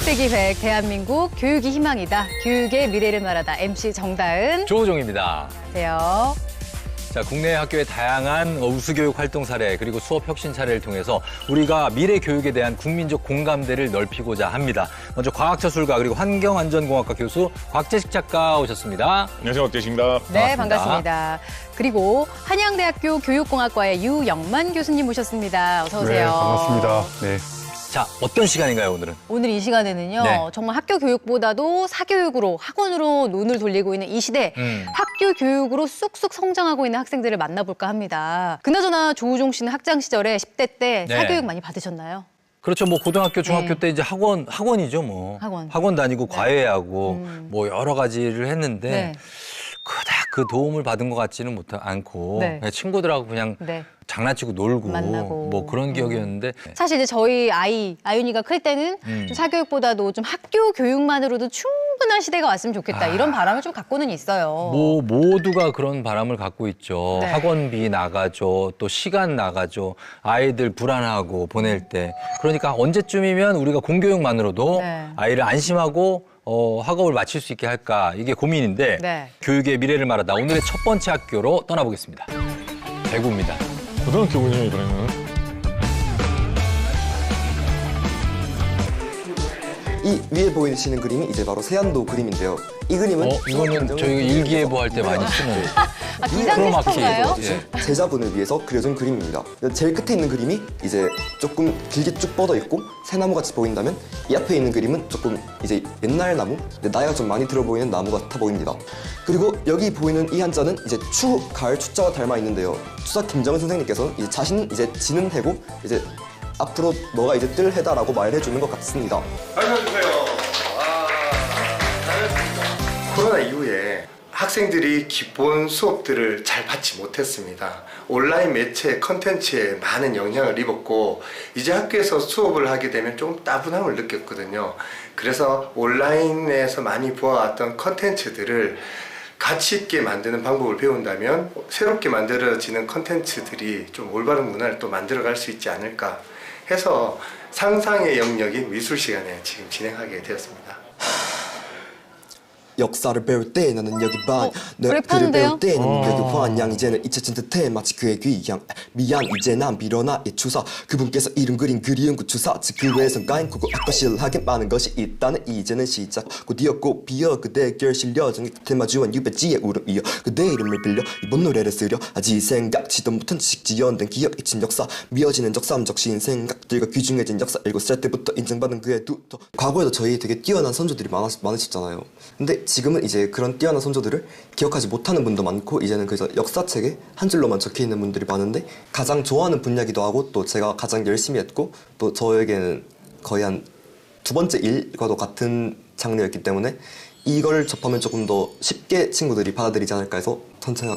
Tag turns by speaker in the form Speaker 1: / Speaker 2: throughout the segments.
Speaker 1: 20대 기획 대한민국 교육이 희망이다. 교육의 미래를 말하다. MC 정다은.
Speaker 2: 조우종입니다.
Speaker 1: 안녕하세요.
Speaker 2: 자, 국내 학교의 다양한 우수교육 활동 사례 그리고 수업 혁신 사례를 통해서 우리가 미래 교육에 대한 국민적 공감대를 넓히고자 합니다. 먼저 과학처술가 그리고 환경안전공학과 교수 곽재식 작가 오셨습니다.
Speaker 3: 안녕하세요, 곽재식입니다.
Speaker 1: 네, 반갑습니다. 그리고 한양대학교 교육공학과의 유영만 교수님 모셨습니다. 어서 오세요.
Speaker 4: 네, 반갑습니다. 네.
Speaker 2: 자, 어떤 시간인가요, 오늘은?
Speaker 1: 오늘 이 시간에는요.
Speaker 2: 네.
Speaker 1: 정말 학교 교육보다도 사교육으로 학원으로 눈을 돌리고 있는 이 시대 학교 교육으로 쑥쑥 성장하고 있는 학생들을 만나볼까 합니다. 그나저나 조우종 씨는 학창 시절에 10대 때
Speaker 2: 네.
Speaker 1: 사교육 많이 받으셨나요?
Speaker 2: 그렇죠. 뭐 고등학교, 중학교
Speaker 1: 네.
Speaker 2: 때 이제 학원이죠, 뭐.
Speaker 1: 학원.
Speaker 2: 다니고 과외하고 뭐 여러 가지를 했는데
Speaker 1: 네.
Speaker 2: 그닥 그 도움을 받은 것 같지는 않고
Speaker 1: 네.
Speaker 2: 그냥 친구들하고 그냥
Speaker 1: 네.
Speaker 2: 장난치고 놀고
Speaker 1: 만나고.
Speaker 2: 뭐 그런 기억이었는데
Speaker 1: 사실 이제 저희 아윤이가 클 때는 좀 사교육보다도 좀 학교 교육만으로도 충분한 시대가 왔으면 좋겠다. 이런 바람을 좀 갖고는 있어요.
Speaker 2: 뭐 모두가 그런 바람을 갖고 있죠.
Speaker 1: 네.
Speaker 2: 학원비 나가죠. 또 시간 나가죠. 아이들 불안하고 보낼 때. 그러니까 언제쯤이면 우리가 공교육만으로도
Speaker 1: 네.
Speaker 2: 아이를 안심하고 학업을 마칠 수 있게 할까. 이게 고민인데
Speaker 1: 네.
Speaker 2: 교육의 미래를 말하다. 오늘의 첫 번째 학교로 떠나보겠습니다. 대구입니다.
Speaker 3: 고등학교군요, 이번에는.
Speaker 5: 이 위에 보이시는 그림이 이제 바로 세안도 그림인데요. 이 그림은
Speaker 2: 이거는 저희가 일기예보 할 때 많이 쓰는
Speaker 1: 기상캐스터인가요?
Speaker 2: 예.
Speaker 5: 제자분을 위해서 그려준 그림입니다. 제일 끝에 있는 그림이 이제 조금 길게 쭉 뻗어 있고 새나무 같이 보인다면 이 앞에 있는 그림은 조금 이제 옛날 나무, 나이가 좀 많이 들어 보이는 나무 같아 보입니다. 그리고 여기 보이는 이 한자는 이제 추, 가을 추자와 닮아 있는데요. 추자 김정은 선생님께서는 이제 자신 이제 지는 해고 이제 앞으로 너가 이제 뜰 해다라고 말해주는 것 같습니다.
Speaker 6: 알려주세요. 코로나 이후에 학생들이 기본 수업들을 잘 받지 못했습니다. 온라인 매체 컨텐츠에 많은 영향을 입었고 이제 학교에서 수업을 하게 되면 좀 따분함을 느꼈거든요. 그래서 온라인에서 많이 보아왔던 컨텐츠들을 가치 있게 만드는 방법을 배운다면 새롭게 만들어지는 컨텐츠들이 좀 올바른 문화를 또 만들어갈 수 있지 않을까 해서 상상의 영역인 미술 시간에 지금 진행하게 되었습니다.
Speaker 5: 역사를 배울 때 나는 여기 반 그를
Speaker 1: 랩하는데요?
Speaker 5: 배울 때 나는 여기 환양 이제는 잊혀진 듯해 마치 그의 귀향 미안 이제 난 밀어나 이 추사 그분께서 이름 그린 그리운 그 추사 즉 그 외선 까인 구구 아까실하게 많은 것이 있다는 이제는 시작 곧이었고 비어 그대의 결실려 정의 끝에 마주한 유배지의 울음 이어 그대 이름을 빌려 이번 노래를 쓰려 아직 생각지도 못한 지연된 기억 잊힌 역사 미어지는 적삼적신 생각들과 귀중해진 역사 7살 때부터 인정받은 그의 두터 과거에도 저희 되게 뛰어난 선조들이 많으셨잖아요. 근데 지금은 이제 그런 뛰어난 선조들을 기억하지 못하는 분도 많고 이제는 그저 역사책에 한 줄로만 적혀있는 분들이 많은데 가장 좋아하는 분야기도 하고 또 제가 가장 열심히 했고 또 저에게는 거의 한 두 번째 일과도 같은 장르였기 때문에 이걸 접하면 조금 더 쉽게 친구들이 받아들이지 않을까 해서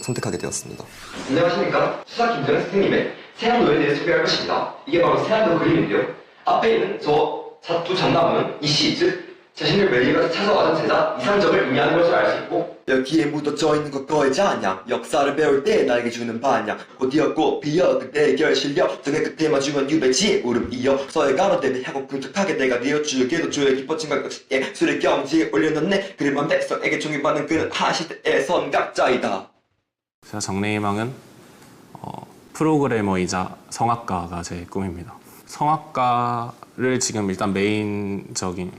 Speaker 5: 선택하게 되었습니다.
Speaker 7: 안녕하십니까. 수사 김정은 선생님의 세안도에 대해 소개할 것입니다. 이게 바로 세안도 그림인데요. 앞에 있는 저 두 장나무는 이씨, 즉 자신을 매일같이 찾아와준 제자 이상적을 의미하는 것을 알 수 있고
Speaker 5: 여기에 묻어져 있는 것 거의 잔양 역사를 배울 때 나에게 주는 반양 곧이었고 비어 그때의 결실력 등의 끝에 마주한 유배지의 울음 이어 서해 가로 대비하고 끈적하게 내가 되어주게도 주의 기뻐진과 끝에 술의 경지에 올려놓네 그리만 백성에게 존경받는 그는 한 시대의 선각자이다.
Speaker 8: 제가 장래희망은 프로그래머이자 성악가가 제 꿈입니다. 성악가를 지금 일단 메인적인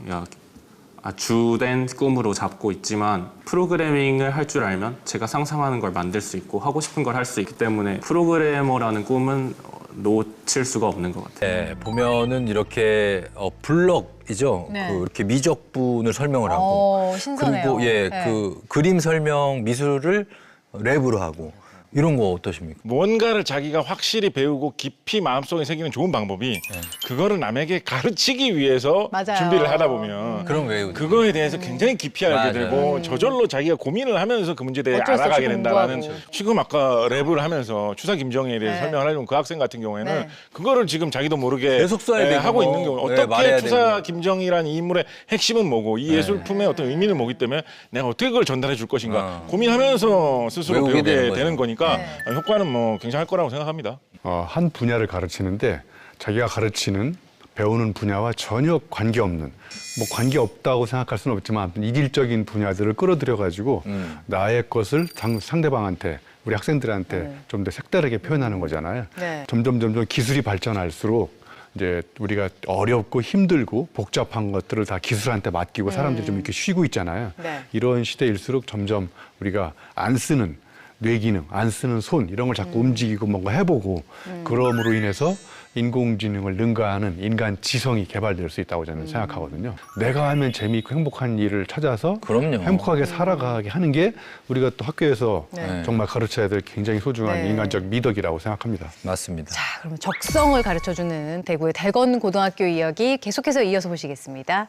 Speaker 8: 주된 꿈으로 잡고 있지만 프로그래밍을 할 줄 알면 제가 상상하는 걸 만들 수 있고 하고 싶은 걸 할 수 있기 때문에 프로그래머라는 꿈은 놓칠 수가 없는 것 같아요.
Speaker 2: 네, 보면은 이렇게 블럭이죠.
Speaker 1: 네.
Speaker 2: 이렇게 미적분을 설명을 하고
Speaker 1: 신선해요.
Speaker 2: 그리고 예,
Speaker 1: 네.
Speaker 2: 그 그림 설명 미술을 랩으로 하고 이런 거 어떠십니까?
Speaker 3: 뭔가를 자기가 확실히 배우고 깊이 마음속에 새기는 좋은 방법이 그거를 남에게 가르치기 위해서
Speaker 1: 맞아요.
Speaker 3: 준비를 하다 보면
Speaker 2: 그럼 왜
Speaker 3: 그거에 대해서 굉장히 깊이 알게
Speaker 2: 맞아요.
Speaker 3: 되고 저절로 자기가 고민을 하면서 그 문제에 대해
Speaker 1: 어쩔 수 없이
Speaker 3: 알아가게 된다는
Speaker 1: 공부하고.
Speaker 3: 지금 아까 랩을 하면서 추사 김정희에 대해서
Speaker 1: 네.
Speaker 3: 설명을 해준 그 학생 같은 경우에는
Speaker 1: 네.
Speaker 3: 그거를 지금 자기도 모르게
Speaker 2: 계속 써야 되고
Speaker 3: 하고 있는 경우
Speaker 2: 네, 말해야
Speaker 3: 어떻게 추사
Speaker 2: 되고.
Speaker 3: 김정희라는 이 인물의 핵심은 뭐고 이 예술품의 어떤 의미는 뭐기 때문에 내가 어떻게 그걸 전달해 줄 것인가 고민하면서 스스로
Speaker 2: 외우게
Speaker 3: 배우게
Speaker 2: 되는
Speaker 3: 되는 거니까
Speaker 1: 네.
Speaker 3: 효과는 뭐 굉장할 거라고 생각합니다.
Speaker 4: 한 분야를 가르치는데 자기가 가르치는 배우는 분야와 전혀 관계없는, 뭐 관계없다고 생각할 수는 없지만 아무튼 이질적인 분야들을 끌어들여가지고 나의 것을 상대방한테, 우리 학생들한테 좀 더 색다르게 표현하는 거잖아요.
Speaker 1: 네.
Speaker 4: 점점 기술이 발전할수록 이제 우리가 어렵고 힘들고 복잡한 것들을 다 기술한테 맡기고 사람들이 좀 이렇게 쉬고 있잖아요.
Speaker 1: 네.
Speaker 4: 이런 시대일수록 점점 우리가 안 쓰는 뇌기능, 안 쓰는 손 이런 걸 자꾸 움직이고 뭔가 해보고 그럼으로 인해서 인공지능을 능가하는 인간 지성이 개발될 수 있다고 저는 생각하거든요. 내가 하면 재미있고 행복한 일을 찾아서
Speaker 2: 그럼요.
Speaker 4: 행복하게 살아가게 하는 게 우리가 또 학교에서
Speaker 1: 네.
Speaker 4: 정말 가르쳐야 될 굉장히 소중한
Speaker 1: 네.
Speaker 4: 인간적 미덕이라고 생각합니다.
Speaker 2: 맞습니다.
Speaker 1: 자, 그럼 적성을 가르쳐주는 대구의 대건고등학교 이야기 계속해서 이어서 보시겠습니다.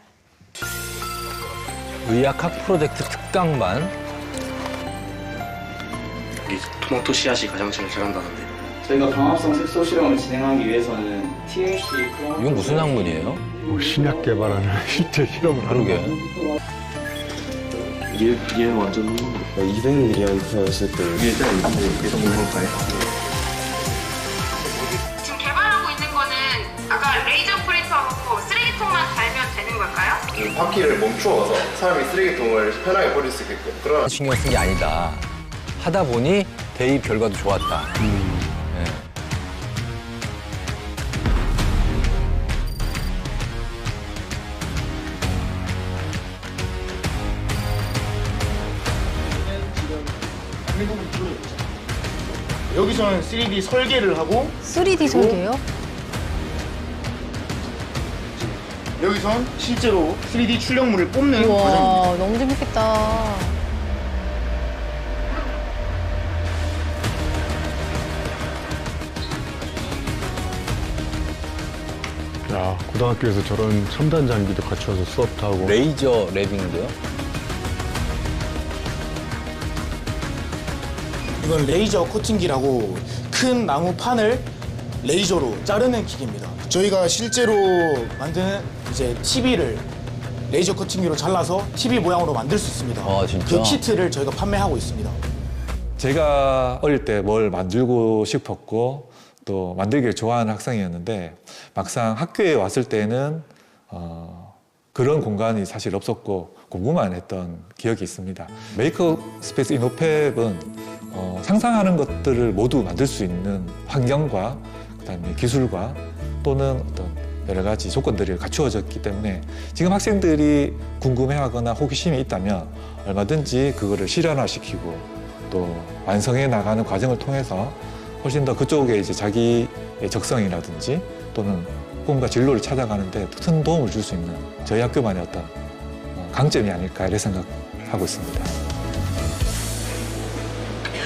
Speaker 2: 의학학 프로젝트 특강반.
Speaker 9: 이 토마토 씨앗이 가장 잘 자란다는데.
Speaker 10: 저희가 광합성 색소 실험을 진행하기 위해서는 TLC
Speaker 2: 이건 무슨 학문이에요?
Speaker 4: 뭐 신약 개발하는 실제 실험을 하는
Speaker 2: 그러게.
Speaker 4: 거.
Speaker 9: 얘는 완전
Speaker 5: 200ml 했을 때
Speaker 9: 얘는 계속 먹을까요?
Speaker 11: 지금 개발하고 있는 거는 아까 레이저 프린터로 쓰레기통만 달면 되는 걸까요?
Speaker 6: 바퀴를 멈추어서 사람이 쓰레기통을 편하게 버릴 수 있게끔 그런
Speaker 2: 신경 쓴 게 아니다. 하다 보니 대입 결과도 좋았다. 네.
Speaker 12: 여기서는 3D 설계를 하고
Speaker 1: 3D 설계요?
Speaker 12: 여기선 실제로 3D 출력물을 뽑는 과정입니다.
Speaker 1: 우와, 너무 재밌겠다.
Speaker 4: 야, 고등학교에서 저런 첨단 장비도 갖춰서 수업도 하고.
Speaker 2: 레이저 랩인데요.
Speaker 12: 이건 레이저 코팅기라고 큰 나무 판을 레이저로 자르는 기계입니다. 저희가 실제로 만드는 이제 TV를 레이저 커팅기로 잘라서 TV 모양으로 만들 수 있습니다.
Speaker 2: 아, 진짜?
Speaker 12: 그 키트를 저희가 판매하고 있습니다.
Speaker 13: 제가 어릴 때 뭘 만들고 싶었고 또 만들기를 좋아하는 학생이었는데 막상 학교에 왔을 때는 그런 공간이 사실 없었고 공부만 했던 기억이 있습니다. 메이커 스페이스 이노팹은 상상하는 것들을 모두 만들 수 있는 환경과 그다음에 기술과 또는 어떤 여러 가지 조건들이 갖추어졌기 때문에 지금 학생들이 궁금해하거나 호기심이 있다면 얼마든지 그거를 실현화시키고 또 완성해 나가는 과정을 통해서 훨씬 더 그쪽에 이제 자기의 적성이라든지 또는 꿈과 진로를 찾아가는데 큰 도움을 줄 수 있는 저희 학교만의 어떤 강점이 아닐까 이렇게 생각하고 있습니다.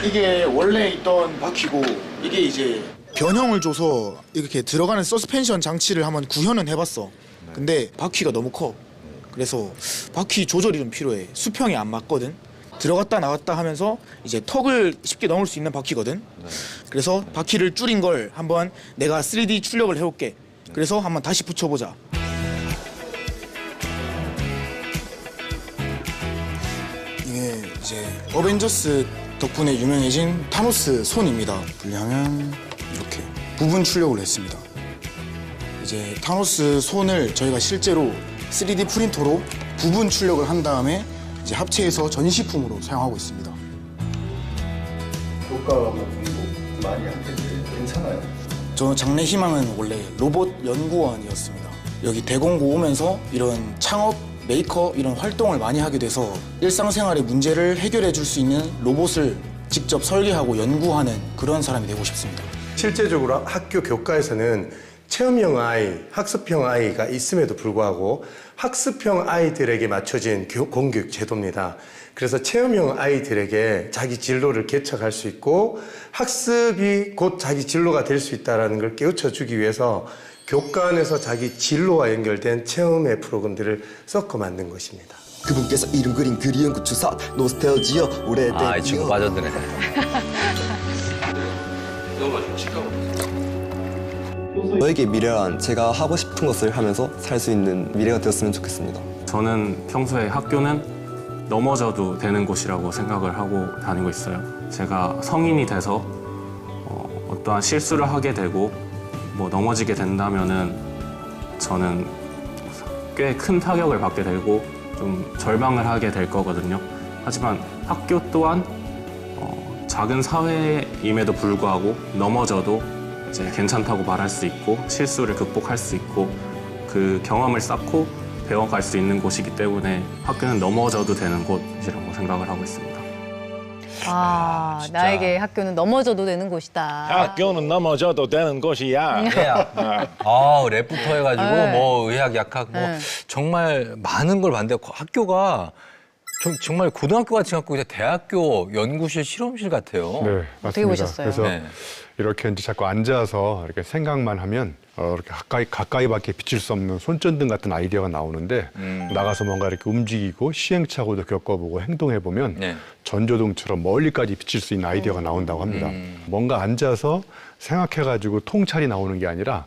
Speaker 12: 이게 원래 있던 바퀴고 이게 이제 변형을 줘서 이렇게 들어가는 서스펜션 장치를 한번 구현은 해봤어. 근데 바퀴가 너무 커. 그래서 바퀴 조절이 좀 필요해. 수평이 안 맞거든. 들어갔다 나왔다 하면서 이제 턱을 쉽게 넘을 수 있는 바퀴거든. 그래서 바퀴를 줄인 걸 한번 내가 3D 출력을 해볼게. 그래서 한번 다시 붙여보자. 이게 이제 어벤져스 덕분에 유명해진 타노스 손입니다. 분리하면 이렇게 부분 출력을 했습니다. 이제 타노스 손을 저희가 실제로 3D 프린터로 부분 출력을 한 다음에 이제 합체해서 전시품으로 사용하고 있습니다.
Speaker 14: 효과가 홍보 많이 할 텐데 괜찮아요?
Speaker 12: 저 장래 희망은 원래 로봇 연구원이었습니다. 여기 대공고 오면서 이런 창업, 메이커 이런 활동을 많이 하게 돼서 일상생활의 문제를 해결해 줄 수 있는 로봇을 직접 설계하고 연구하는 그런 사람이 되고 싶습니다.
Speaker 6: 실제적으로 학교 교과에서는 체험형 아이, 학습형 아이가 있음에도 불구하고 학습형 아이들에게 맞춰진 공교육 제도입니다. 그래서 체험형 아이들에게 자기 진로를 개척할 수 있고 학습이 곧 자기 진로가 될 수 있다는 걸 깨우쳐 주기 위해서 교과 안에서 자기 진로와 연결된 체험의 프로그램들을 섞어 만든 것입니다.
Speaker 5: 그분께서 이름 그린 그리운 그 주사 노스텔지어 오래된
Speaker 2: 이 친구 빠져드네.
Speaker 5: 저에게 미래란 제가 하고 싶은 것을 하면서 살 수 있는 미래가 되었으면 좋겠습니다.
Speaker 8: 저는 평소에 학교는 넘어져도 되는 곳이라고 생각을 하고 다니고 있어요. 제가 성인이 돼서 어떠한 실수를 하게 되고 뭐 넘어지게 된다면은 저는 꽤 큰 타격을 받게 되고 좀 절망을 하게 될 거거든요. 하지만 학교 또한 작은 사회임에도 불구하고 넘어져도 이제 괜찮다고 말할 수 있고 실수를 극복할 수 있고 그 경험을 쌓고 배워갈 수 있는 곳이기 때문에 학교는 넘어져도 되는 곳이라고 생각을 하고 있습니다.
Speaker 1: 아, 나에게 학교는 넘어져도 되는 곳이다.
Speaker 3: 학교는 넘어져도 되는 곳이야.
Speaker 2: 랩부터 해가지고
Speaker 1: 네.
Speaker 2: 뭐 의학, 약학 뭐
Speaker 1: 네.
Speaker 2: 정말 많은 걸 봤는데 학교가 정말 고등학교 같은 학교 이제 대학교 연구실 실험실 같아요.
Speaker 4: 네, 맞습니다.
Speaker 1: 어떻게 보셨어요?
Speaker 4: 그래서
Speaker 2: 네.
Speaker 4: 이렇게 이제 자꾸 앉아서 이렇게 생각만 하면 이렇게 가까이밖에 비칠 수 없는 손전등 같은 아이디어가 나오는데 나가서 뭔가 이렇게 움직이고 시행착오도 겪어보고 행동해보면
Speaker 2: 네.
Speaker 4: 전조등처럼 멀리까지 비칠 수 있는 아이디어가 나온다고 합니다. 뭔가 앉아서 생각해가지고 통찰이 나오는 게 아니라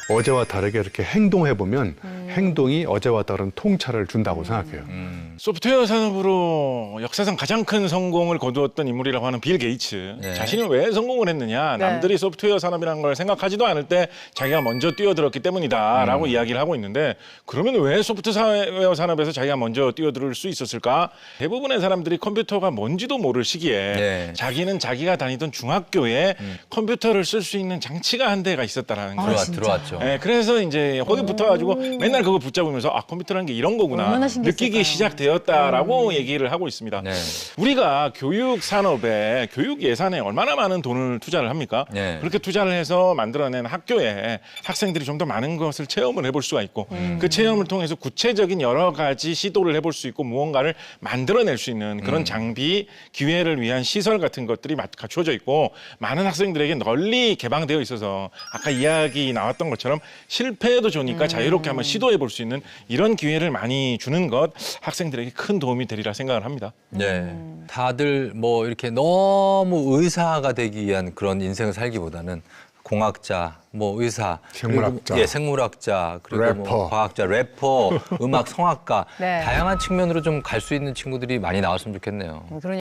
Speaker 4: 어제와 다르게 이렇게 행동해보면 행동이 어제와 다른 통찰을 준다고 생각해요.
Speaker 3: 소프트웨어 산업으로 역사상 가장 큰 성공을 거두었던 인물이라고 하는 빌 게이츠.
Speaker 2: 네.
Speaker 3: 자신은 왜 성공을 했느냐.
Speaker 1: 네.
Speaker 3: 남들이 소프트웨어 산업이라는 걸 생각하지도 않을 때 자기가 먼저 뛰어들었기 때문이다라고 이야기를 하고 있는데 그러면 왜 소프트웨어 산업에서 자기가 먼저 뛰어들 수 있었을까? 대부분의 사람들이 컴퓨터가 뭔지도 모를 시기에
Speaker 2: 네.
Speaker 3: 자기는 자기가 다니던 중학교에 컴퓨터를 쓸 수 있는 장치가 한 대가 있었다라는 거예요.
Speaker 2: 들어왔죠.
Speaker 3: 네, 그래서 이제 거기 붙어가지고 맨날 그거 붙잡으면서 그컴퓨터라는 게 이런 거구나
Speaker 1: 얼마나 신기했을까요?
Speaker 3: 느끼기 시작되었다라고 얘기를 하고 있습니다.
Speaker 2: 네.
Speaker 3: 우리가 교육 산업에 교육 예산에 얼마나 많은 돈을 투자를 합니까?
Speaker 2: 네.
Speaker 3: 그렇게 투자를 해서 만들어낸 학교에 학생들이 좀 더 많은 것을 체험을 해볼 수가 있고 그 체험을 통해서 구체적인 여러 가지 시도를 해볼 수 있고 무언가를 만들어낼 수 있는 그런 장비, 기회를 위한 시설 같은 것들이 갖추어져 있고 많은 학생들에게 널리 개방되어 있어서 아까 이야기 나왔던 것처럼 실패해도 좋으니까 자유롭게 한번 시도해 볼 수 있는 이런 기회를 많이 주는 것 학생들에게 큰 도움이 되리라 생각을 합니다.
Speaker 2: 네. 다들 뭐 이렇게 너무 의사가 되기 위한 그런 인생을 살기보다는 공학자, 뭐 의사,
Speaker 4: 생물학자.
Speaker 2: 그리고, 생물학자, 그리고 뭐
Speaker 4: 래퍼.
Speaker 2: 과학자, 래퍼, 음악 성악가
Speaker 1: 네.
Speaker 2: 다양한 측면으로 좀 갈 수 있는 친구들이 많이 나왔으면 좋겠네요.